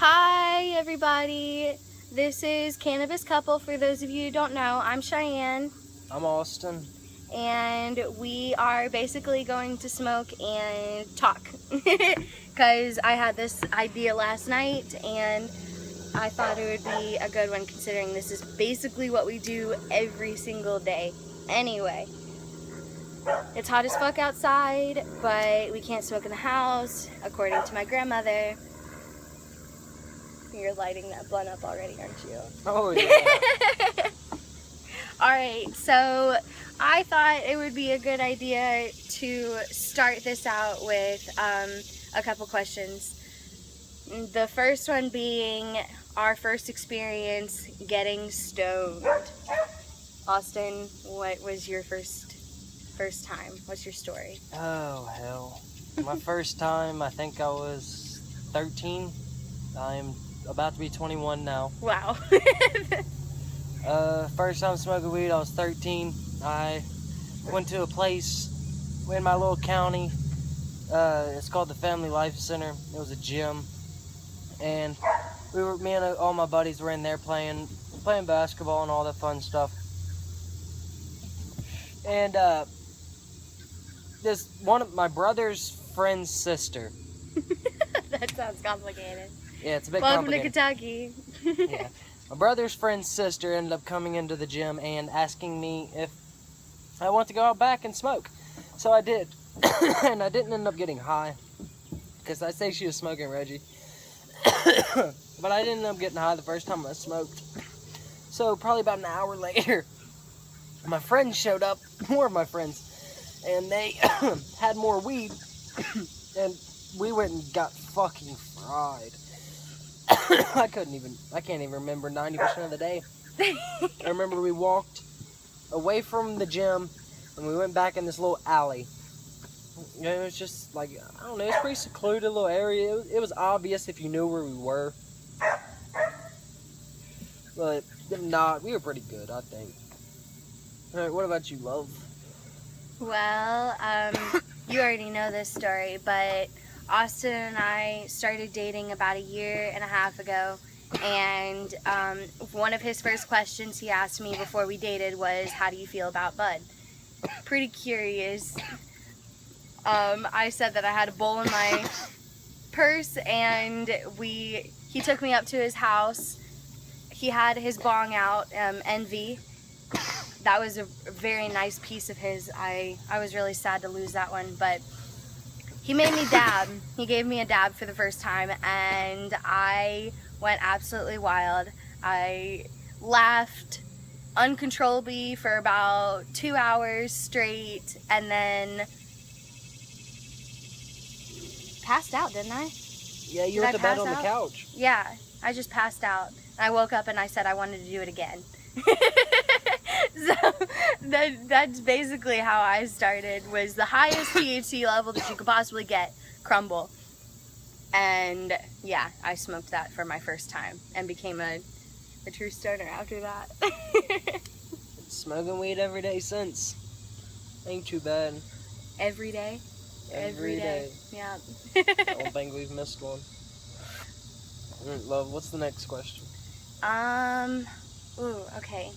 Hi everybody, this is Cannabis Couple. For those of you who don't know, I'm Cheyenne I'm Austin. and we are basically going to smoke and talk because I had this idea last night and I thought it would be a good one considering this is basically what we do every single day. Anyway, it's hot as fuck outside, but we can't smoke in the house according to my grandmother. You're lighting that blunt up already, aren't you? Oh, yeah. Alright, so I thought it would be a good idea to start this out with a couple questions. The first one being our first experience getting stoned. Austin, what was your first time? What's your story? Oh, hell. My first time, I think I was 13. I'm about to be 21 now. Wow. First time smoking weed, I was 13. I went to a place in my little county. It's called the Family Life Center. It was a gym. And me and all my buddies were in there playing basketball and all that fun stuff. And this one of my brother's friend's sister. That sounds complicated. Yeah, it's a bit Welcome complicated. to Kentucky. Yeah. My brother's friend's sister ended up coming into the gym and asking me if I want to go out back and smoke. So I did. And I didn't end up getting high. Because I say she was smoking Reggie. But I didn't end up getting high the first time I smoked. So probably about an hour later, my friends showed up, more of my friends, and they had more weed, and we went and got fucking fried. I can't even remember 90% of the day. I remember we walked away from the gym, and we went back in this little alley. It was just like, I don't know, it's a pretty secluded little area. It was obvious if you knew where we were. But if not, we were pretty good, I think. Alright, what about you, love? Well, you already know this story, but Austin and I started dating about a year and a half ago, and one of his first questions he asked me before we dated was, how do you feel about bud? Pretty curious. I said that I had a bowl in my purse, and he took me up to his house. He had his bong out, Envy. That was a very nice piece of his. I was really sad to lose that one, but he made me dab. He gave me a dab for the first time, and I went absolutely wild. I laughed uncontrollably for about 2 hours straight, and then passed out, didn't I? Yeah, you went to bed on the couch. Yeah, I just passed out. I woke up and I said I wanted to do it again. So that's basically how I started, was the highest THC level that you could possibly get, crumble. And yeah, I smoked that for my first time and became a true stoner after that. Smoking weed every day since. Ain't too bad. Every day? Every day. Yeah. I don't think we've missed one. Love, what's the next question? Okay.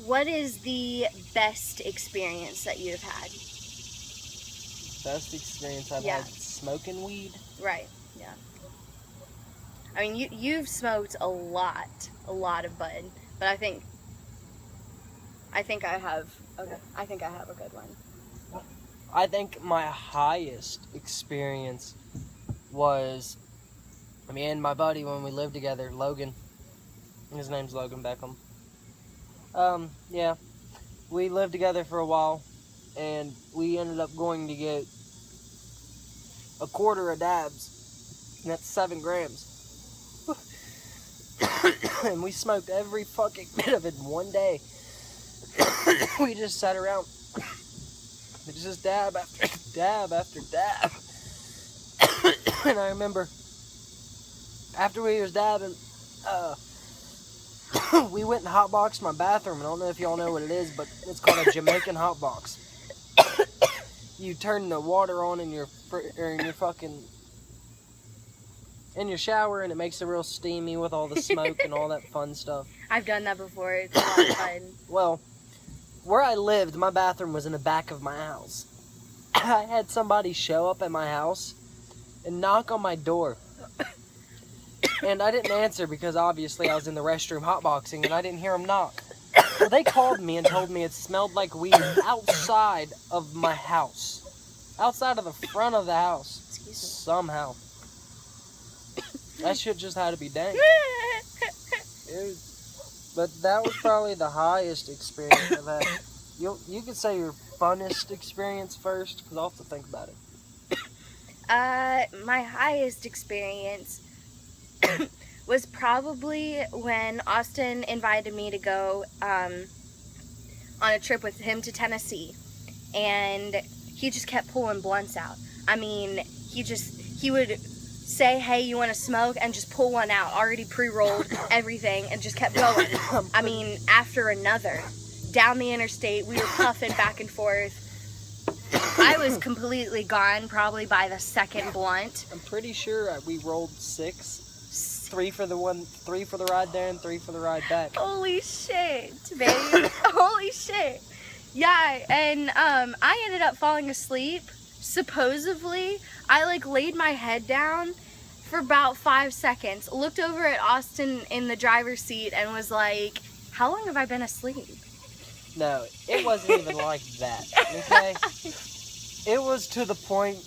What is the best experience that you've had? Best experience I've had smoking weed? Right, yeah. I mean, you've smoked a lot of bud, but I think I have a good one. I think my highest experience was me and my buddy when we lived together, Logan. His name's Logan Beckham. Yeah, we lived together for a while, and we ended up going to get a quarter of dabs, and that's 7 grams. And we smoked every fucking bit of it in one day. We just sat around. It's just dab after dab after dab. And I remember after we was dabbing, we went and hotboxed my bathroom. I don't know if y'all know what it is, but it's called a Jamaican hotbox. You turn the water on in your fucking in your shower and it makes it real steamy with all the smoke and all that fun stuff. I've done that before. It's a lot of fun. Well, where I lived, my bathroom was in the back of my house. I had somebody show up at my house and knock on my door. And I didn't answer because obviously I was in the restroom hotboxing and I didn't hear them knock. So they called me and told me it smelled like weed outside of my house. Outside of the front of the house. Excuse me. Somehow. That shit just had to be dang. But that was probably the highest experience I've had. You could say your funnest experience first, because I'll have to think about it. My highest experience was probably when Austin invited me to go on a trip with him to Tennessee, and he just kept pulling blunts out. I mean, he would say, hey, you want to smoke, and just pull one out, already pre-rolled, everything, and just kept going. I mean, after another. Down the interstate, we were puffing back and forth. I was completely gone probably by the second blunt. I'm pretty sure we rolled 6. 3 for the ride there and 3 for the ride back. Holy shit, baby. Holy shit. Yeah, and I ended up falling asleep. Supposedly, I laid my head down for about 5 seconds, looked over at Austin in the driver's seat and was like, how long have I been asleep? No, it wasn't even like that, okay? It was to the point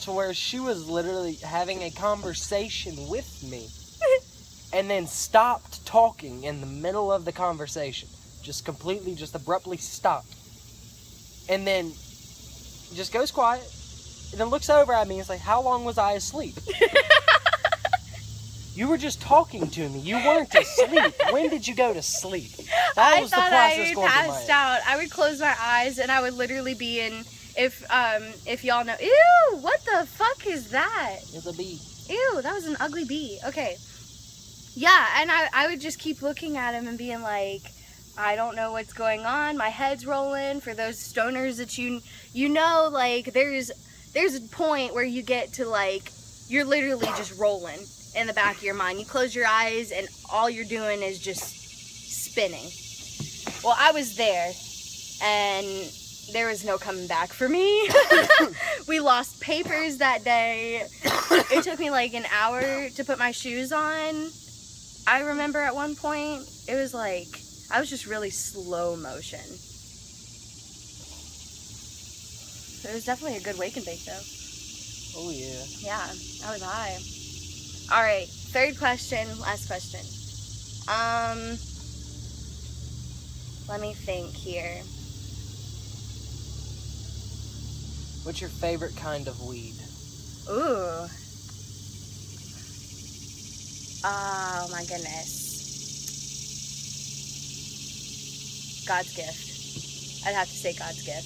to where she was literally having a conversation with me and then stopped talking in the middle of the conversation. Just abruptly stopped. And then just goes quiet and then looks over at me and is like, how long was I asleep? You were just talking to me. You weren't asleep. When did you go to sleep? That was the process I going through my passed head. out. I would close my eyes and I would literally be in, if y'all know, ew, what the fuck is that? It's a bee. Ew, that was an ugly bee. Okay. Yeah, and I would just keep looking at him and being like, I don't know what's going on. My head's rolling. For those stoners that you know, there's a point where you get to you're literally just rolling in the back of your mind. You close your eyes and all you're doing is just spinning. Well, I was there and there was no coming back for me. We lost papers that day. It took me an hour to put my shoes on. I remember at one point, it was I was just really slow motion. It was definitely a good wake and bake though. Oh yeah. Yeah, I was high. All right, third question, last question. Let me think here. What's your favorite kind of weed? Ooh. Oh my goodness. God's gift. I'd have to say God's gift.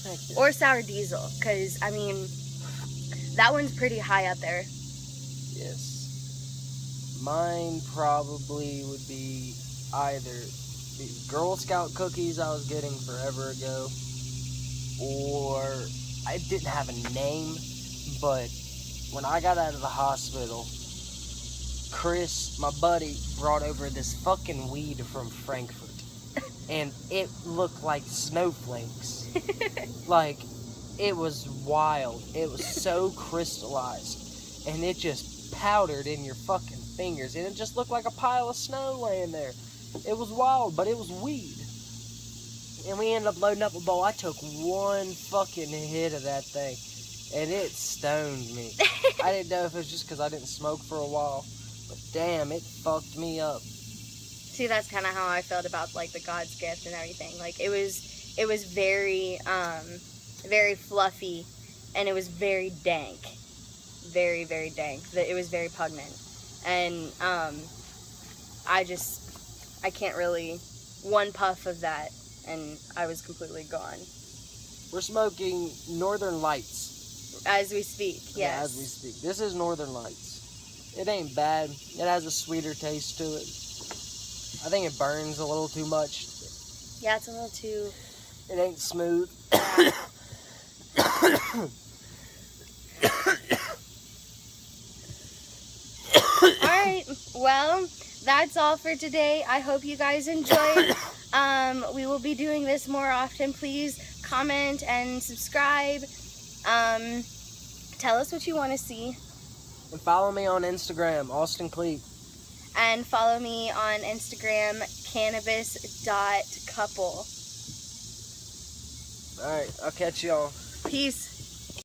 Thank you. Or sour diesel, because I mean, that one's pretty high up there. Yes. Mine probably would be either these Girl Scout cookies I was getting forever ago, or I didn't have a name, but when I got out of the hospital, Chris, my buddy, brought over this fucking weed from Frankfurt, and it looked like snowflakes. It was wild. It was so crystallized, and it just powdered in your fucking fingers, and it just looked like a pile of snow laying there. It was wild, but it was weed. And we ended up loading up a bowl. I took one fucking hit of that thing, and it stoned me. I didn't know if it was just because I didn't smoke for a while, but damn, it fucked me up. See, that's kind of how I felt about the God's gift and everything. It was very very fluffy, and it was very dank, very, very dank. It was very pungent, and I can't really, one puff of that and I was completely gone. We're smoking Northern Lights. As we speak, yes. Yeah, as we speak. This is Northern Lights. It ain't bad. It has a sweeter taste to it. I think it burns a little too much. Yeah, it's a little too... It ain't smooth. Well, that's all for today. I hope you guys enjoyed. We will be doing this more often. Please comment and subscribe. Tell us what you want to see. And follow me on Instagram, Austin Cleet. And follow me on Instagram, cannabis.couple. Alright, I'll catch y'all. Peace.